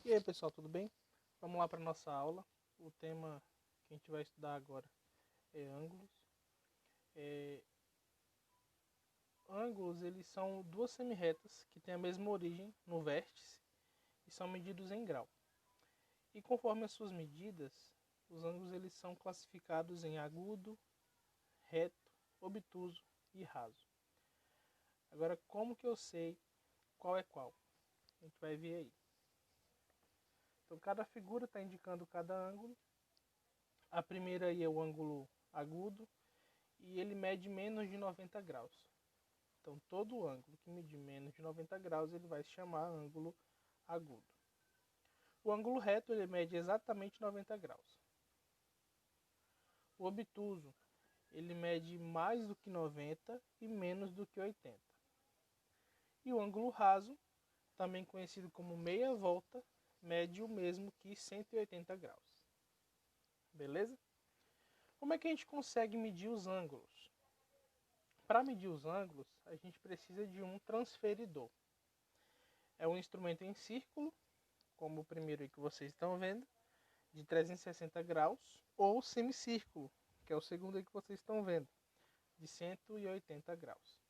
E aí pessoal, tudo bem? Vamos lá para nossa aula. O tema que a gente vai estudar agora é ângulos. Ângulos, eles são duas semirretas que têm a mesma origem no vértice e são medidos em grau. E conforme as suas medidas, os ângulos eles são classificados em agudo, reto, obtuso e raso. Agora, como que eu sei qual é qual? A gente vai ver aí. Então, cada figura está indicando cada ângulo. A primeira aí é o ângulo agudo e ele mede menos de 90 graus. Então, todo ângulo que medir menos de 90 graus ele vai se chamar ângulo agudo. O ângulo reto ele mede exatamente 90 graus. O obtuso ele mede mais do que 90 e menos do que 80. E o ângulo raso, também conhecido como meia volta, mede o mesmo que 180 graus. Beleza? Como é que a gente consegue medir os ângulos? Para medir os ângulos, a gente precisa de um transferidor. É um instrumento em círculo, como o primeiro aí que vocês estão vendo, de 360 graus, ou semicírculo, que é o segundo aí que vocês estão vendo, de 180 graus.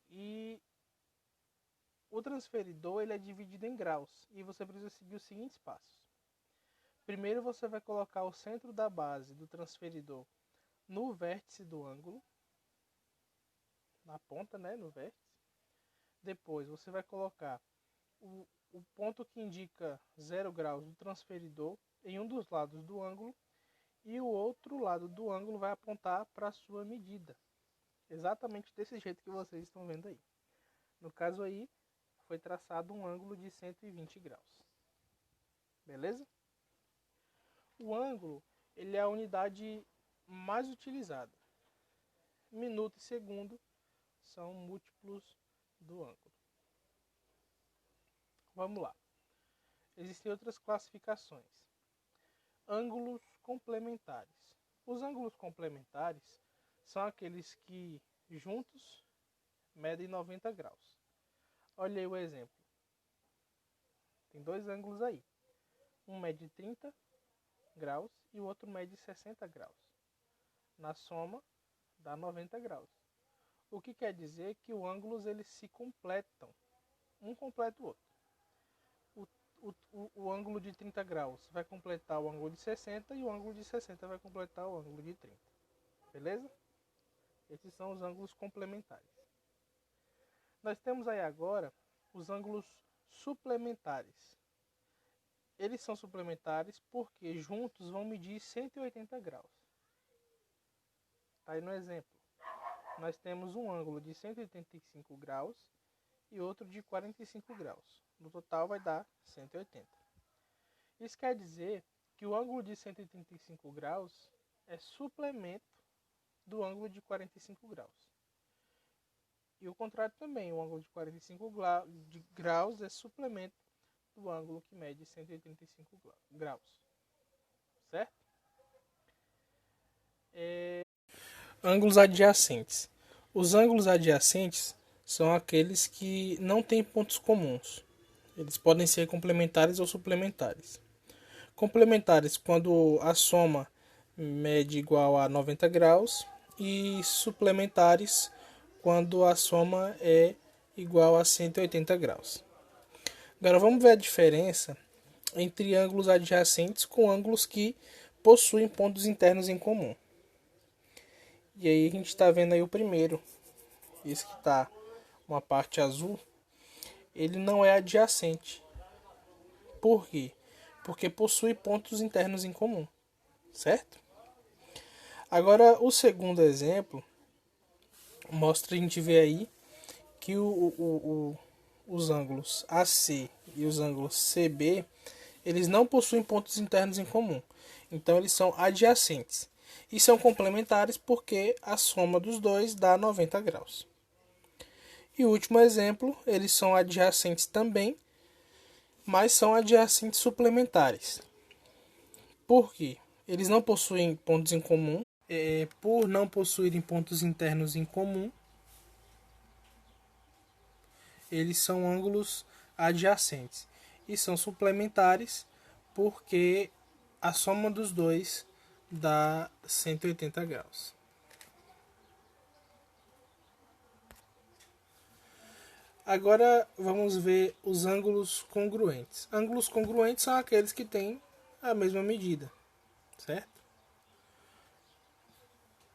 E o transferidor ele é dividido em graus, e você precisa seguir os seguintes passos. Primeiro você vai colocar o centro da base do transferidor no vértice do ângulo, na ponta, né, no vértice. Depois você vai colocar o ponto que indica 0 graus do transferidor em um dos lados do ângulo e o outro lado do ângulo vai apontar para a sua medida. Exatamente desse jeito que vocês estão vendo aí. No caso aí, foi traçado um ângulo de 120 graus. Beleza? O ângulo ele é a unidade mais utilizada. Minuto e segundo são múltiplos do ângulo. Vamos lá. Existem outras classificações. Ângulos complementares. Os ângulos complementares são aqueles que juntos medem 90 graus. Olha aí o exemplo. Tem dois ângulos aí. Um mede 30 graus e o outro mede 60 graus. Na soma dá 90 graus. O que quer dizer que os ângulos eles se completam. Um completa o outro. O ângulo de 30 graus vai completar o ângulo de 60 e o ângulo de 60 vai completar o ângulo de 30. Beleza? Esses são os ângulos complementares. Nós temos aí agora os ângulos suplementares. Eles são suplementares porque juntos vão medir 180 graus. Tá aí no exemplo. Nós temos um ângulo de 185 graus e outro de 45 graus. No total vai dar 180. Isso quer dizer que o ângulo de 185 graus é suplemento do ângulo de 45 graus. E o contrário também, o ângulo de 45 graus é suplemento do ângulo que mede 185 graus. Certo? Ângulos adjacentes. Os ângulos adjacentes são aqueles que não têm pontos comuns. Eles podem ser complementares ou suplementares. Complementares quando a soma mede igual a 90 graus e suplementares quando a soma é igual a 180 graus. Agora vamos ver a diferença entre ângulos adjacentes com ângulos que possuem pontos internos em comum. E aí a gente está vendo aí o primeiro, esse que está uma parte azul, ele não é adjacente. Por quê? Porque possui pontos internos em comum, certo? Agora o segundo exemplo mostra, a gente vê aí que os ângulos AC e os ângulos CB, eles não possuem pontos internos em comum. Então eles são adjacentes. E são complementares porque a soma dos dois dá 90 graus. E o último exemplo, eles são adjacentes também, mas são adjacentes suplementares. Por quê? Eles não possuem pontos em comum. Por não possuírem pontos internos em comum, eles são ângulos adjacentes. e são suplementares porque a soma dos dois dá 180 graus. Agora vamos ver os ângulos congruentes. Ângulos congruentes são aqueles que têm a mesma medida, certo?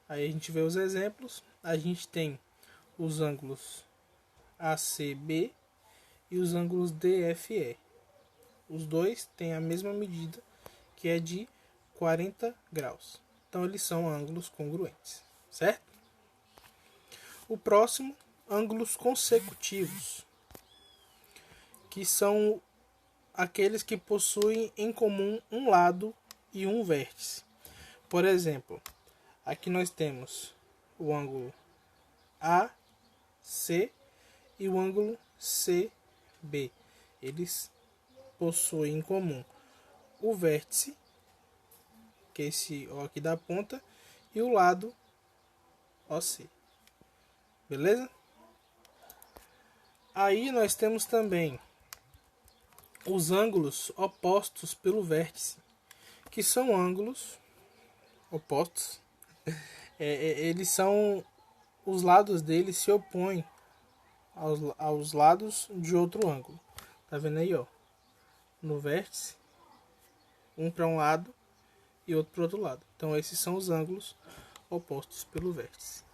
Aí a gente vê os exemplos. A gente tem os ângulos ACB e os ângulos DFE. Os dois têm a mesma medida, que é de 40 graus. Então eles são ângulos congruentes, certo? O próximo, ângulos consecutivos, que são aqueles que possuem em comum um lado e um vértice. Por exemplo, aqui nós temos o ângulo AC e o ângulo CB. Eles possuem em comum o vértice, que é esse O aqui da ponta, e o lado OC. Beleza? Aí nós temos também os ângulos opostos pelo vértice, que são ângulos opostos. Eles são, os lados deles se opõem aos lados de outro ângulo. Tá vendo aí, ó? No vértice, um para um lado e outro para o outro lado. Então esses são os ângulos opostos pelo vértice.